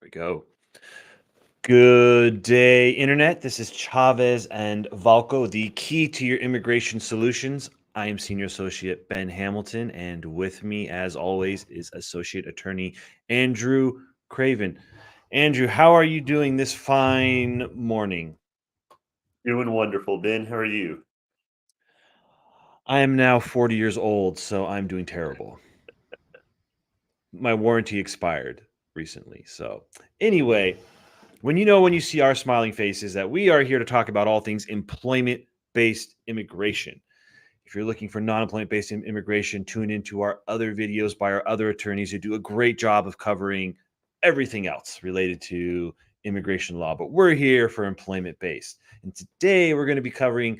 We go. Good day, Internet. This is Chavez and Valko, the key to your immigration solutions. I am Senior Associate Ben Hamilton, and with me, as always, is Associate Attorney Andrew Craven. Andrew, how are you doing this fine morning? Doing wonderful, Ben. How are you? I am now 40 years old, so I'm doing terrible. My warranty expired recently. So, anyway, when you see our smiling faces, that we are here to talk about all things employment based immigration. If you're looking for non employment based immigration, tune into our other videos by our other attorneys who do a great job of covering everything else related to immigration law. But we're here for employment based. And today we're going to be covering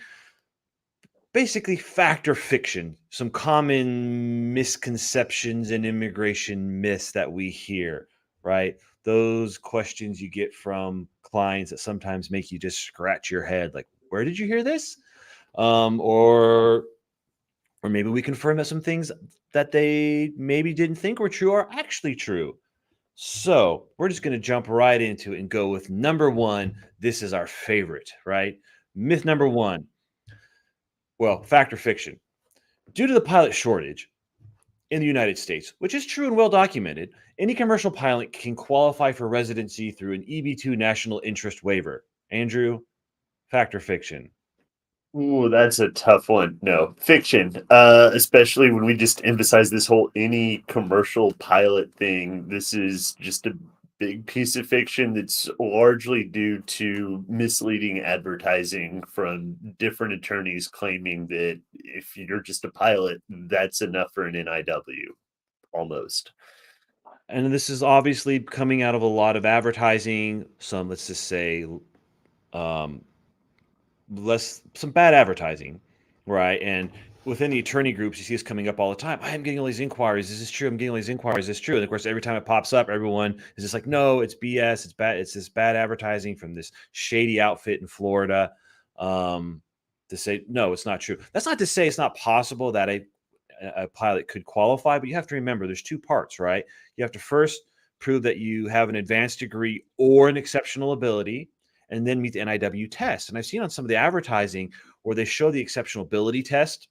basically fact or fiction, some common misconceptions and immigration myths that we hear, right? Those questions you get from clients that sometimes make you just scratch your head, like, where did you hear this? Um, or or maybe we confirm that some things that they maybe didn't think were true are actually true. So we're just going to jump right into it and go with number one. This is our favorite, right? Myth number one. Well, fact or fiction. Due to the pilot shortage in the United States, which is true and well documented, any commercial pilot can qualify for residency through an EB-2 national interest waiver. Andrew, fact or fiction? Ooh, that's a tough one. No, fiction. Especially when we just emphasize this whole any commercial pilot thing. This is just a big piece of fiction that's largely due to misleading advertising from different attorneys claiming that if you're just a pilot, that's enough for an NIW. Almost. And this is obviously coming out of a lot of advertising, some, let's just say, um, less some bad advertising, right? And within the attorney groups, you see this coming up all the time. I'm getting all these inquiries. Is this true? I'm getting all these inquiries. Is this true? And of course, every time it pops up, everyone is just like, no, it's BS. It's bad. It's this bad advertising from this shady outfit in Florida. Um, to say no, it's not true. That's not to say it's not possible that a pilot could qualify, but you have to remember there's two parts, right? You have to first prove that you have an advanced degree or an exceptional ability, and then meet the NIW test. And I've seen on some of the advertising where they show the exceptional ability test,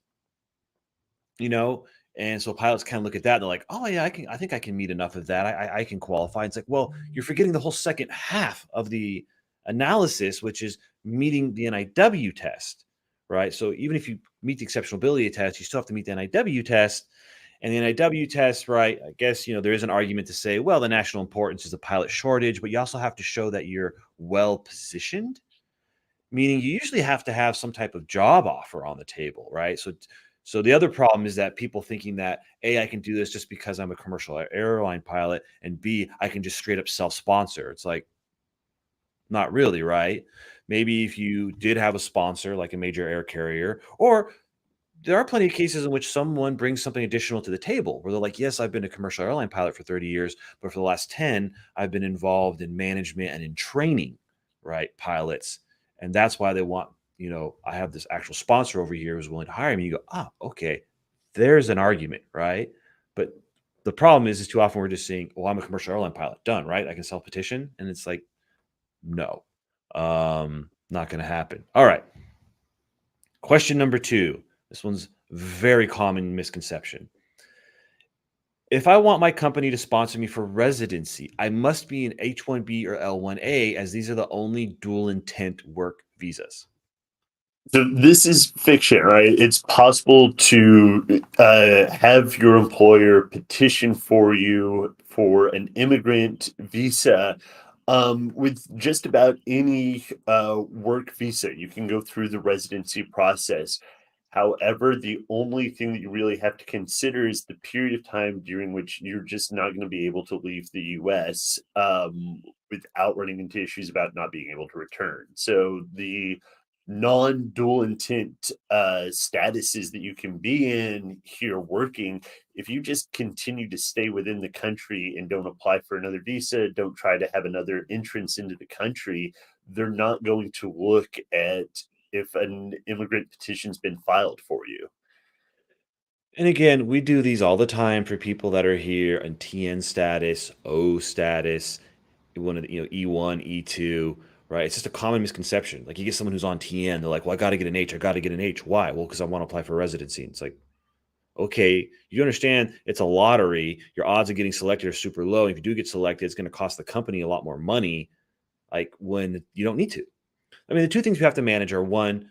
you know, and so pilots kind of look at that. And they're like, oh yeah, I think I can meet enough of that. I can qualify. It's like, well, you're forgetting the whole second half of the analysis, which is meeting the NIW test, right? So even if you meet the exceptional ability test, you still have to meet the NIW test. And the NIW test, right? I guess, there is an argument to say, well, the national importance is a pilot shortage, but you also have to show that you're well positioned, meaning you usually have to have some type of job offer on the table, right? So the other problem is that people thinking that A, I can do this just because I'm a commercial airline pilot, and B, I can just straight up self-sponsor. It's like, not really, right? Maybe if you did have a sponsor like a major air carrier, or there are plenty of cases in which someone brings something additional to the table where they're like, yes, I've been a commercial airline pilot for 30 years, but for the last 10, I've been involved in management and in training, right, pilots. And that's why they want, I have this actual sponsor over here who's willing to hire me. You go, okay, there's an argument, right? But the problem is too often we're just saying, well, I'm a commercial airline pilot, done, right? I can self petition. And it's like, no, not going to happen. All right. Question number two. This one's very common misconception. If I want my company to sponsor me for residency, I must be an H-1B or L-1A, as these are the only dual intent work visas. So this is fiction, right? It's possible to have your employer petition for you for an immigrant visa with just about any work visa. You can go through the residency process. However, the only thing that you really have to consider is the period of time during which you're just not going to be able to leave the US without running into issues about not being able to return. So the non-dual intent statuses that you can be in here working, if you just continue to stay within the country and don't apply for another visa, don't try to have another entrance into the country, they're not going to look at if an immigrant petition's been filed for you. And again, we do these all the time for people that are here in TN status, O status, one of the, E1, E2, right? It's just a common misconception. Like you get someone who's on TN, they're like, well, I got to get an H. I got to get an H. Why? Well, because I want to apply for residency. And it's like, okay, you understand it's a lottery. Your odds of getting selected are super low. And if you do get selected, it's going to cost the company a lot more money, like when you don't need to. I mean, the two things we have to manage are one,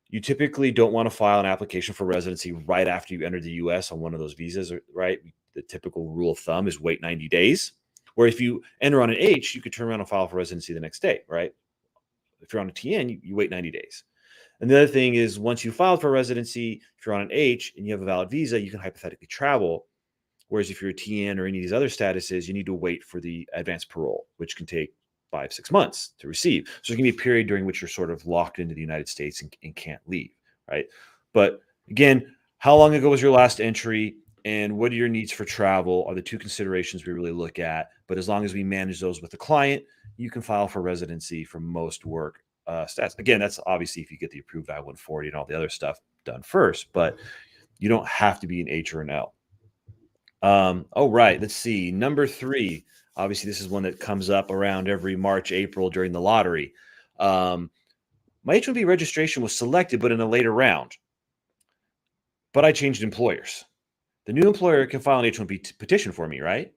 you typically don't want to file an application for residency right after you enter the US on one of those visas, right? The typical rule of thumb is wait 90 days. Where if you enter on an H, you could turn around and file for residency the next day, right? If you're on a TN, you wait 90 days. And the other thing is once you filed for residency, if you're on an H and you have a valid visa, you can hypothetically travel. Whereas if you're a TN or any of these other statuses, you need to wait for the advanced parole, which can take 5-6 months to receive. So there's going to be a period during which you're sort of locked into the United States and can't leave, right? But again, how long ago was your last entry and what are your needs for travel are the two considerations we really look at. But as long as we manage those with the client, you can file for residency for most work stats. Again, that's obviously if you get the approved I-140 and all the other stuff done first, but you don't have to be an H or an L. Oh, right. Let's see. Number 3. Obviously, this is one that comes up around every March, April during the lottery. My H-1B registration was selected, but in a later round. But I changed employers. The new employer can file an H-1B petition for me, right?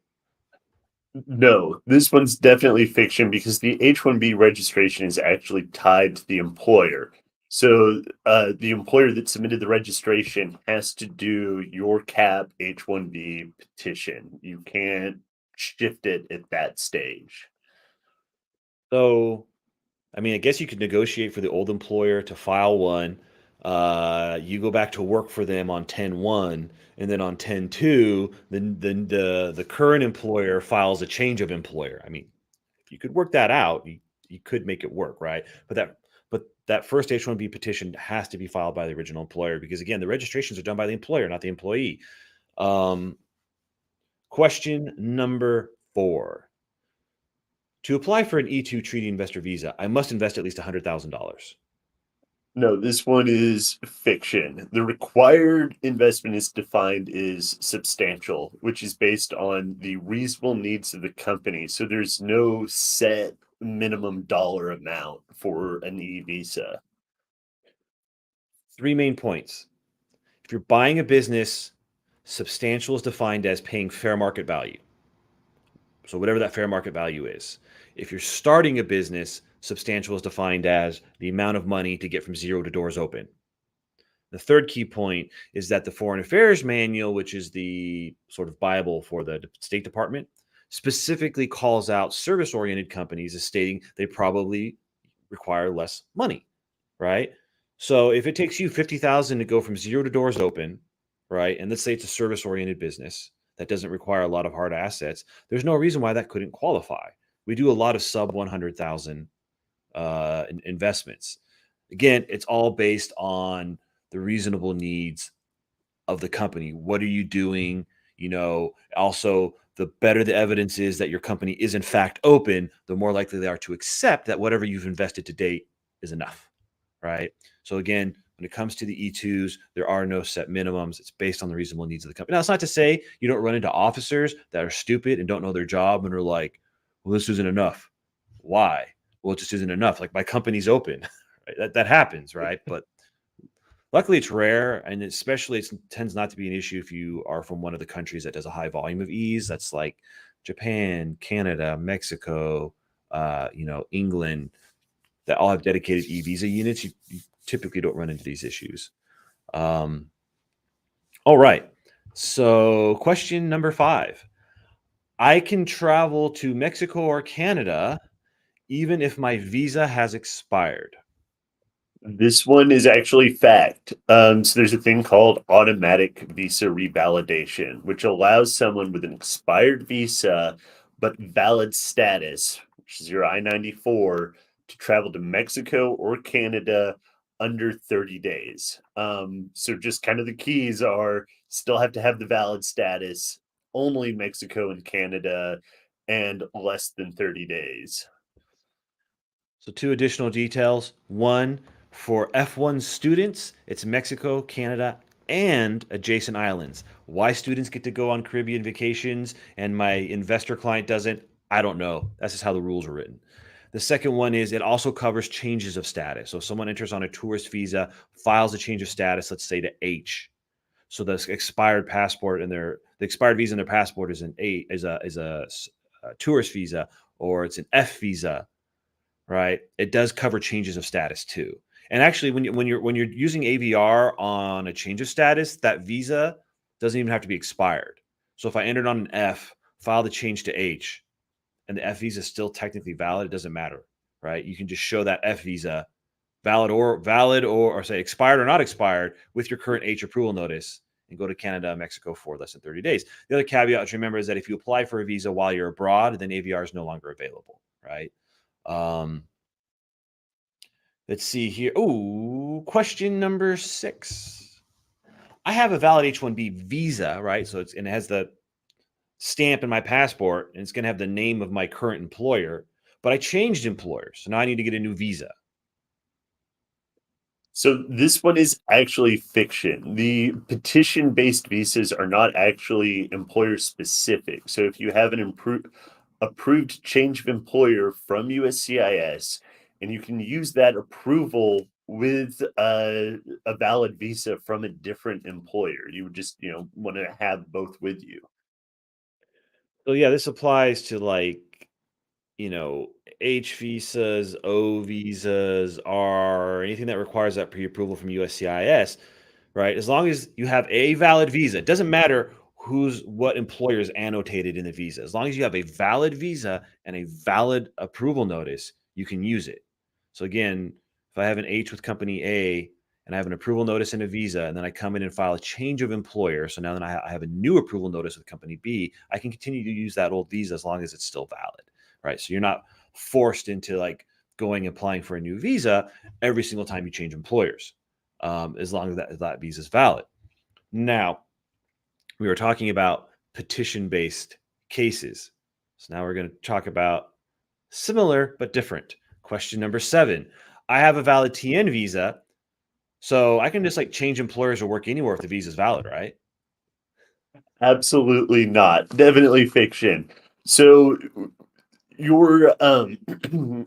No, this one's definitely fiction because the H-1B registration is actually tied to the employer. So the employer that submitted the registration has to do your CAP H-1B petition. You can't shift it at that stage. So, I mean, I guess you could negotiate for the old employer to file one. You go back to work for them on 10/1, and then on 10/2, then the current employer files a change of employer. I mean, if you could work that out, you could make it work, right? But that first H-1B petition has to be filed by the original employer because again, the registrations are done by the employer, not the employee. Um, Question number 4. To apply for an E2 treaty investor visa, I must invest at least $100,000. No, this one is fiction. The required investment is defined as substantial, which is based on the reasonable needs of the company. So there's no set minimum dollar amount for an E visa. 3 main points. If you're buying a business, substantial is defined as paying fair market value. So whatever that fair market value is. If you're starting a business, substantial is defined as the amount of money to get from zero to doors open. The third key point is that the Foreign Affairs Manual, which is the sort of Bible for the State Department, specifically calls out service-oriented companies as stating they probably require less money, right? So if it takes you 50,000 to go from zero to doors open, right? And let's say it's a service-oriented business that doesn't require a lot of hard assets, there's no reason why that couldn't qualify. We do a lot of sub 100,000 investments. Again, it's all based on the reasonable needs of the company. What are you doing? Also, the better the evidence is that your company is in fact open, the more likely they are to accept that whatever you've invested to date is enough, right? So again, when it comes to the E2s, there are no set minimums. It's based on the reasonable needs of the company. Now, it's not to say you don't run into officers that are stupid and don't know their job and are like, well, this isn't enough. Why? Well, it just isn't enough. Like my company's open. Right? That happens, right? But luckily, it's rare, and especially it tends not to be an issue if you are from one of the countries that does a high volume of E's. That's like Japan, Canada, Mexico, England, that all have dedicated e-visa units. You typically don't run into these issues. All right. So, question number 5. I can travel to Mexico or Canada even if my visa has expired. This one is actually fact. So there's a thing called automatic visa revalidation, which allows someone with an expired visa but valid status, which is your I-94, to travel to Mexico or Canada under 30 days. So just kind of the keys are still have to have the valid status, only Mexico and Canada, and less than 30 days. So, 2 additional details. One, for F1 students, it's Mexico, Canada, and adjacent islands. Why students get to go on Caribbean vacations and my investor client doesn't, I don't know. That's just how the rules are written. The second one is it also covers changes of status. So if someone enters on a tourist visa, files a change of status, let's say to H. So the expired passport and the expired visa in their passport is an A is a tourist visa, or it's an F visa, right? It does cover changes of status too. And actually, when you're using AVR on a change of status, that visa doesn't even have to be expired. So if I entered on an F, filed a change to H, and the F visa is still technically valid, it doesn't matter, right? You can just show that F visa valid or say expired or not expired with your current H approval notice and go to Canada, Mexico for less than 30 days. The other caveat to remember is that if you apply for a visa while you're abroad, then AVR is no longer available, right? Um, let's see here. Oh, question number 6. I have a valid H-1B visa, right? So it has the stamp in my passport, and it's going to have the name of my current employer, but I changed employers, so now I need to get a new visa. So this one is actually fiction. The petition-based visas are not actually employer specific. So if you have an approved change of employer from USCIS, and you can use that approval with a valid visa from a different employer, you would just want to have both with you. So yeah, this applies to like, you know, H visas, O visas, R, anything that requires that pre-approval from USCIS, right? As long as you have a valid visa, it doesn't matter what employer is annotated in the visa. As long as you have a valid visa and a valid approval notice, you can use it. So again, if I have an H with company A and I have an approval notice and a visa, and then I come in and file a change of employer, so now that I have a new approval notice with company B, I can continue to use that old visa as long as it's still valid, right? So you're not forced into like going and applying for a new visa every single time you change employers, as long as that visa is valid. Now, we were talking about petition-based cases. So now we're going to talk about similar but different. Question number 7. I have a valid TN visa, so I can just like change employers or work anywhere if the visa is valid, right? Absolutely not. Definitely fiction. So you're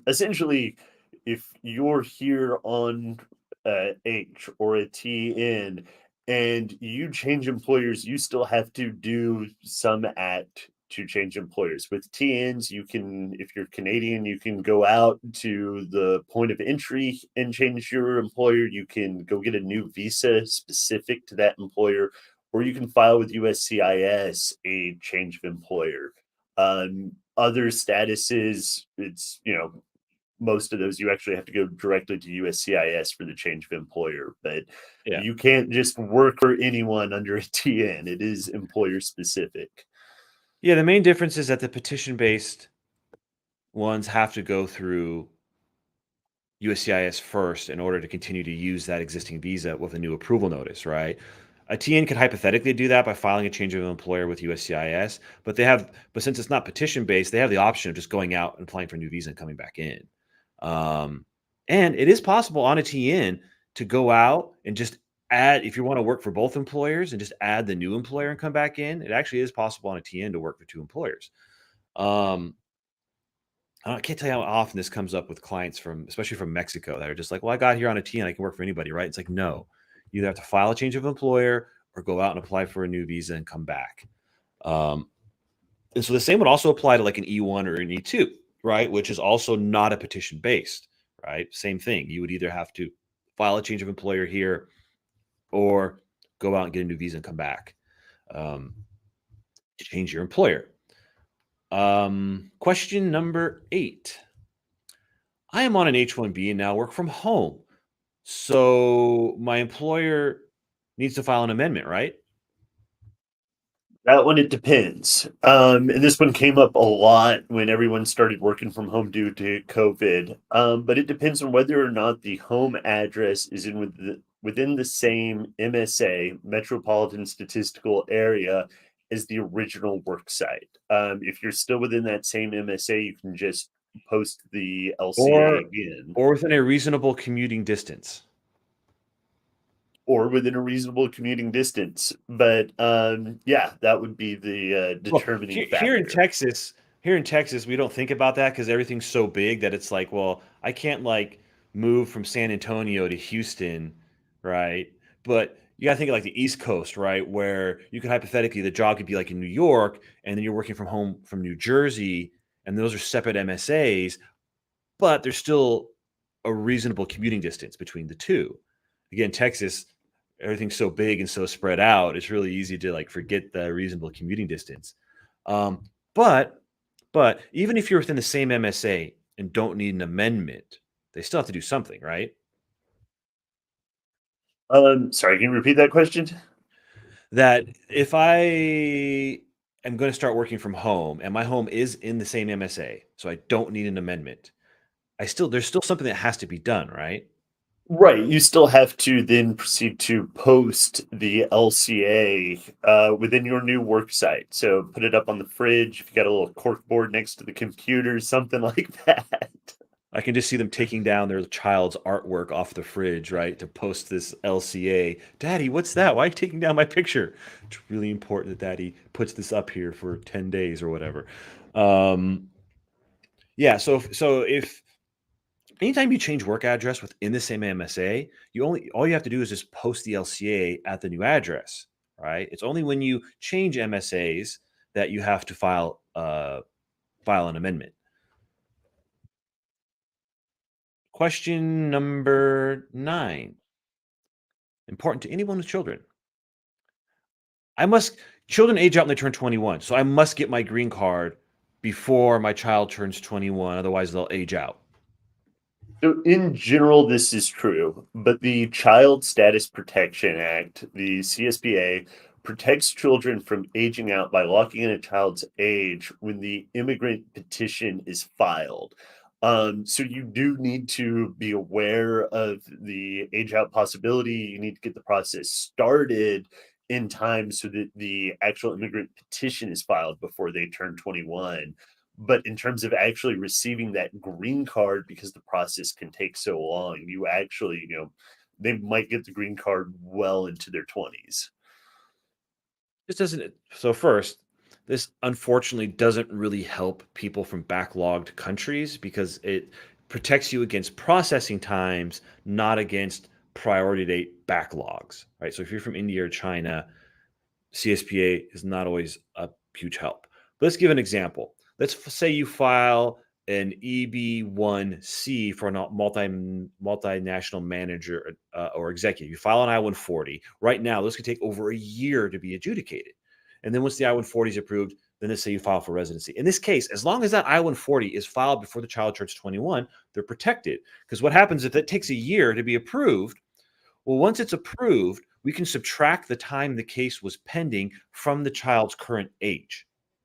essentially, if you're here on H or a TN and you change employers, you still have to do some act to change employers. With TNs, you can, if you're Canadian, you can go out to the point of entry and change your employer. You can go get a new visa specific to that employer, or you can file with USCIS a change of employer. Other statuses, it's, most of those you actually have to go directly to USCIS for the change of employer, but Yeah. you can't just work for anyone under a TN. It is employer specific. Yeah, the main difference is that the petition-based ones have to go through USCIS first in order to continue to use that existing visa with a new approval notice, right? A TN could hypothetically do that by filing a change of employer with USCIS, but since it's not petition based, they have the option of just going out and applying for a new visa and coming back in. Um, and it is possible on a TN to go out and just add, if you want to work for both employers and just add the new employer and come back in. It actually is possible on a TN to work for two employers. Um, I can't tell you how often this comes up with clients especially from Mexico, that are just like, well, I got here on a T and I can work for anybody, right? It's like, no, you either have to file a change of employer or go out and apply for a new visa and come back. Um, and so the same would also apply to like an E1 or an E2, right? Which is also not a petition based, right? Same thing. You would either have to file a change of employer here or go out and get a new visa and come back um, to change your employer. Question number 8. I am on an H-1B and now work from home. So my employer needs to file an amendment, right? That one, it depends. And this one came up a lot when everyone started working from home due to COVID. But it depends on whether or not the home address is within the same MSA, Metropolitan Statistical Area, as the original work site. If you're still within that same MSA, you can just post the LCA Or again, or within a reasonable commuting distance. or within a reasonable commuting distance. But yeah, that would be the Well, determining here in factor. here in Texas, we don't think about that because everything's so big that it's like, well, I can't like move from San Antonio to Houston, right? But you got to think of like the East Coast, right? Where you could hypothetically, the job could be like in New York, and then you're working from home from New Jersey, and those are separate MSAs, but there's still a reasonable commuting distance between the two. Again, Texas, everything's so big and so spread out, it's really easy to like forget the reasonable commuting distance. Um, but but even if you're within the same MSA and don't need an amendment, they still have to do something, right? Sorry, can you repeat that question? That if I am going to start working from home and my home is in the same MSA, so I don't need an amendment, there's still something that has to be done, right? Right, you still have to then proceed to post the LCA within your new work site. So put it up on the fridge. If you got a little cork board next to the computer, something like that. I can just see them taking down their child's artwork off the fridge, right, to post this LCA. Daddy, what's that? Why are you taking down my picture? It's really important that Daddy puts this up here for 10 days or whatever. Um, yeah, so if anytime you change work address within the same MSA, all you have to do is just post the LCA at the new address, right? It's only when you change MSAs that you have to file an amendment. Question number 9, important to anyone with children. Children age out when they turn 21, so I must get my green card before my child turns 21, otherwise they'll age out. So, in general, this is true, but the Child Status Protection Act, the CSPA, protects children from aging out by locking in a child's age when the immigrant petition is filed. So, you do need to be aware of the age out possibility. You need to get the process started in time so that the actual immigrant petition is filed before they turn 21. But in terms of actually receiving that green card, because the process can take so long, you actually, they might get the green card well into their 20s. This doesn't so first, this unfortunately doesn't really help people from backlogged countries because it protects you against processing times, not against priority date backlogs, right? So if you're from India or China, CSPA is not always a huge help. But let's give an example. Say you file an EB-1C for a multinational manager or executive. You file an I-140. Right now, those could take over a year to be adjudicated. And then once the I-140 is approved, then let's say you file for residency. In this case, as long as that I-140 is filed before the child turns 21, they're protected. Because what happens if it takes a year to be approved? Well, once it's approved, we can subtract the time the case was pending from the child's current age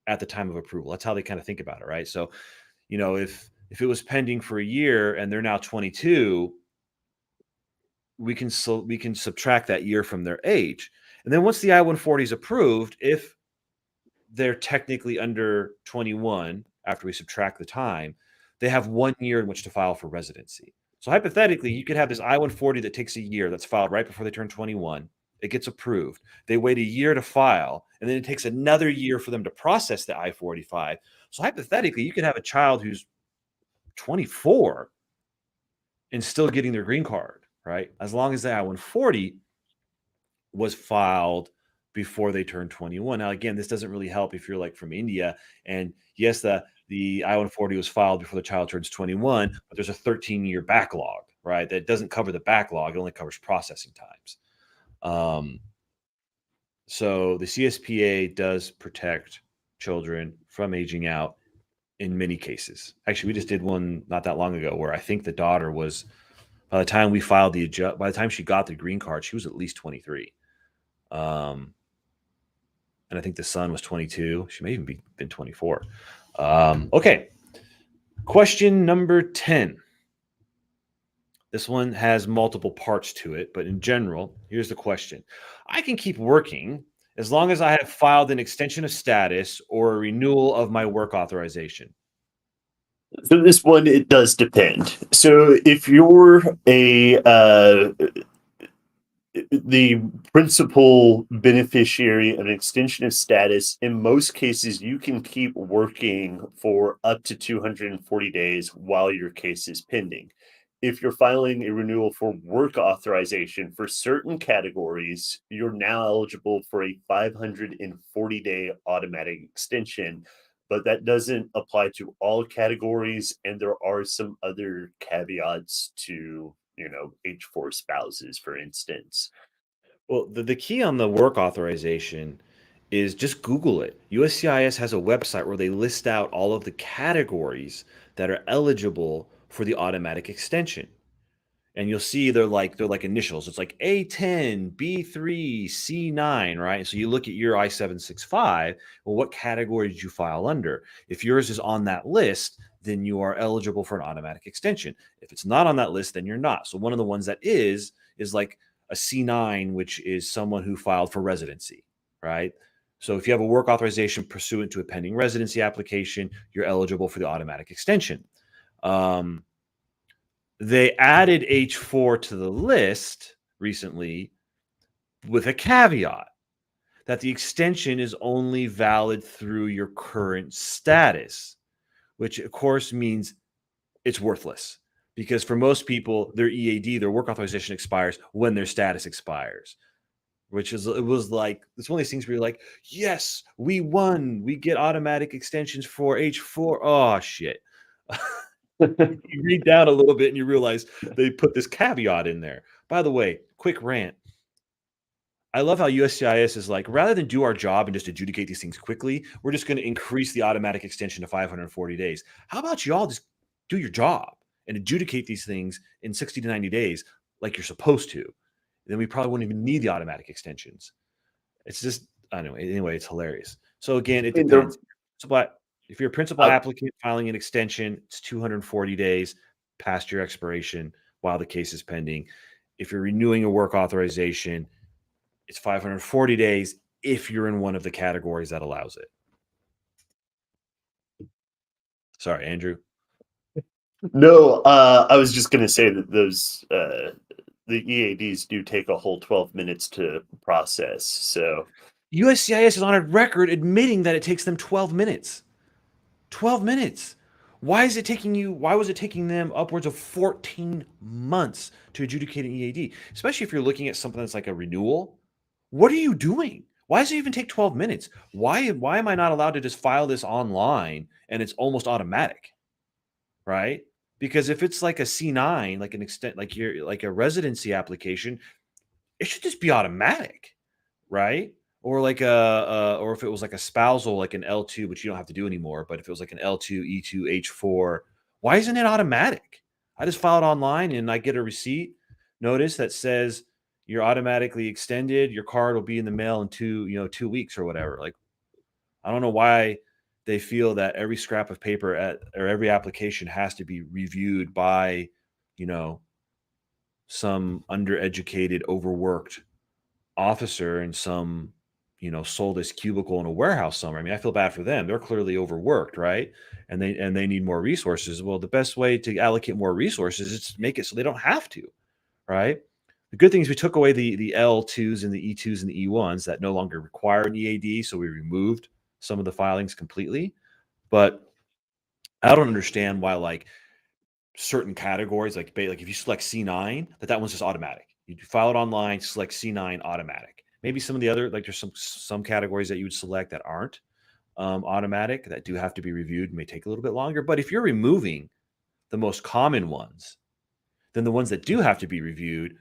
at the time of approval. That's how they kind of think about it, right? So, if it was pending for a year and they're now 22, we can subtract that year from their age. And then once the I-140 is approved, if they're technically under 21 after we subtract the time, they have 1 year in which to file for residency. So hypothetically, you could have this I-140 that takes a year that's filed right before they turn 21. It gets approved. They wait a year to file, and then it takes another year for them to process the I-45. So hypothetically, you could have a child who's 24 and still getting their green card, right? As long as the I-140 was filed before they turn 21. Now, again, this doesn't really help if you're like from India. And yes, the I-140 was filed before the child turns 21, but there's a 13-year backlog, right? That doesn't cover the backlog. It only covers processing times. So the CSPA does protect children from aging out in many cases. Actually, we just did one not that long ago where I think the daughter was, by the time she got the green card, she was at least 23. And I think the son was 22. She may even been 24. Okay. Question number 10. This one has multiple parts to it, but in general, here's the question. I can keep working as long as I have filed an extension of status or a renewal of my work authorization. So this one, it does depend. So if you're the principal beneficiary of an extension of status, in most cases, you can keep working for up to 240 days while your case is pending. If you're filing a renewal for work authorization for certain categories, you're now eligible for a 540-day automatic extension, but that doesn't apply to all categories, and there are some other caveats to, H4 spouses, for instance. Well, the key on the work authorization is just Google it. USCIS has a website where they list out all of the categories that are eligible for the automatic extension. And you'll see they're like initials. It's like A10, B3, C9, right? So you look at your I-765. Well, what category did you file under? If yours is on that list, then you are eligible for an automatic extension. If it's not on that list, then you're not. So one of the ones that is like a C9, which is someone who filed for residency, right? So if you have a work authorization pursuant to a pending residency application, you're eligible for the automatic extension. They added H4 to the list recently with a caveat that the extension is only valid through your current status, which of course means it's worthless because for most people, their EAD, their work authorization expires when their status expires, which is, it was like, it's one of these things where you're like, yes, we won. We get automatic extensions for H4. Oh, shit. You read down a little bit and you realize they put this caveat in there. By the way, quick rant. I love how USCIS is like, rather than do our job and just adjudicate these things quickly, we're just going to increase the automatic extension to 540 days. How about y'all just do your job and adjudicate these things in 60 to 90 days like you're supposed to? Then we probably wouldn't even need the automatic extensions. It's just, anyway, it's hilarious. So again, it I mean, depends. But if you're a principal uh, applicant filing an extension, it's 240 days past your expiration while the case is pending. If you're renewing a work authorization, it's 540 days if you're in one of the categories that allows it. Sorry, Andrew. no, I was just going to say that the EADs do take a whole 12 minutes to process. So USCIS is on a record admitting that it takes them 12 minutes. 12 minutes. Why was it taking them upwards of 14 months to adjudicate an EAD? Especially if you're looking at something that's like a renewal. What are you doing? Why does it even take 12 minutes? Why am I not allowed to just file this online and it's almost automatic? Right? Because if it's like a C9, like an extent like your like a residency application, it should just be automatic, right? Or like or if it was like a spousal, like an L2, which you don't have to do anymore. But if it was like an L2, E2, H4, why isn't it automatic? I just file it online and I get a receipt notice that says you're automatically extended. Your card will be in the mail in 2 weeks or whatever. Like, I don't know why they feel that every scrap of paper or every application has to be reviewed by, you know, some undereducated, overworked officer in some, soulless cubicle in a warehouse somewhere. I mean, I feel bad for them. They're clearly overworked, right? And they need more resources. Well, the best way to allocate more resources is to make it so they don't have to, right? The good thing is we took away the L2s and the E2s and the E1s that no longer require an EAD, so we removed some of the filings completely. But I don't understand why like certain categories, like if you select C9, that one's just automatic. You file it online, select C9 automatic. Maybe some of the other, like there's some categories that you would select that aren't automatic, that do have to be reviewed, may take a little bit longer. But if you're removing the most common ones, then the ones that do have to be reviewed,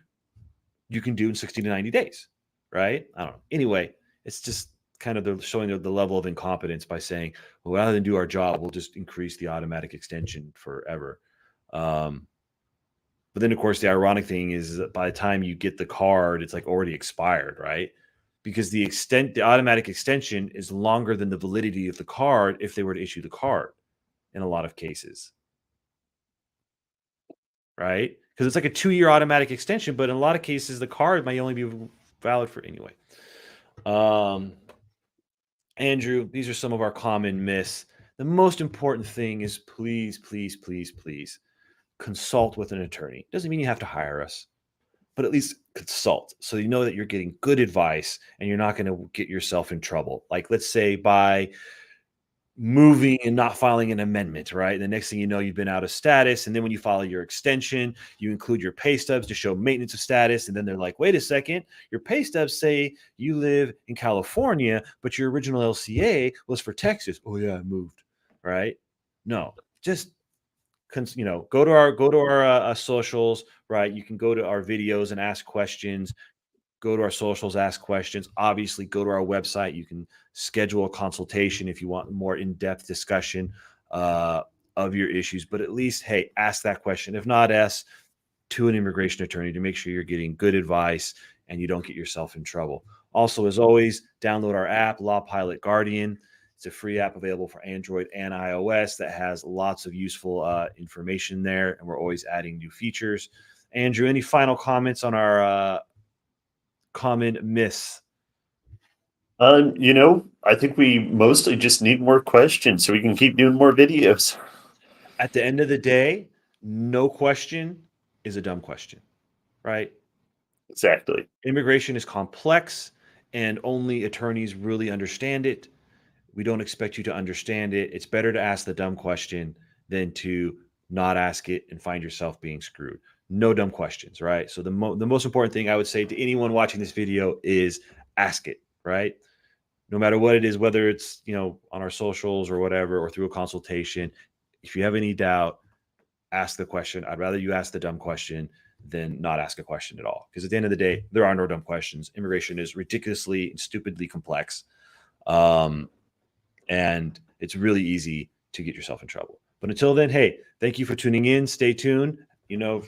you can do in 60 to 90 days, right? I don't know. Anyway, it's just kind of showing the level of incompetence by saying, well, rather than do our job, we'll just increase the automatic extension forever. Um, but then, of course, the ironic thing is that by the time you get the card, it's like already expired, right? Because the automatic extension is longer than the validity of the card if they were to issue the card in a lot of cases, right? Because it's like a 2-year automatic extension, but in a lot of cases, the card might only be valid for anyway. Andrew, these are some of our common myths. The most important thing is please, please, please, please consult with an attorney. Doesn't mean you have to hire us. but at least consult so you know that you're getting good advice and you're not going to get yourself in trouble. Like, let's say by moving and not filing an amendment, right? The next thing you know, you've been out of status. And then when you file your extension, you include your pay stubs to show maintenance of status. And then they're like, wait a second, your pay stubs say you live in California, but your original LCA was for Texas. Oh yeah, I moved, right? No, just go to our socials, right? You can go to our videos and ask questions. Go to our socials, ask questions. Obviously, go to our website. You can schedule a consultation if you want more in-depth discussion of your issues. But at least, hey, ask that question. If not, ask to an immigration attorney to make sure you're getting good advice and you don't get yourself in trouble. Also, as always, download our app, Lawpilot Guardian. It's a free app available for Android and iOS that has lots of useful information there, and we're always adding new features. Andrew, any final comments on our common myths? I think we mostly just need more questions so we can keep doing more videos. At the end of the day, no question is a dumb question, right? Exactly. Immigration is complex and only attorneys really understand it. We don't expect you to understand it. It's better to ask the dumb question than to not ask it and find yourself being screwed. No dumb questions, right? So the most important thing I would say to anyone watching this video is ask it, right? No matter what it is, whether it's, on our socials or whatever, or through a consultation, if you have any doubt, ask the question. I'd rather you ask the dumb question than not ask a question at all. Because at the end of the day, there are no dumb questions. Immigration is ridiculously and stupidly complex. And it's really easy to get yourself in trouble. But until then, hey, thank you for tuning in. Stay tuned.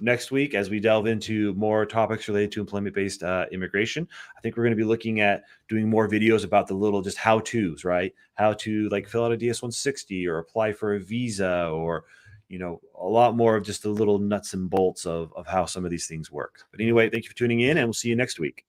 Next week, as we delve into more topics related to employment-based immigration, I think we're going to be looking at doing more videos about the little just how-tos, right? How to fill out a DS-160 or apply for a visa, or a lot more of just the little nuts and bolts of how some of these things work. But anyway, thank you for tuning in, and we'll see you next week.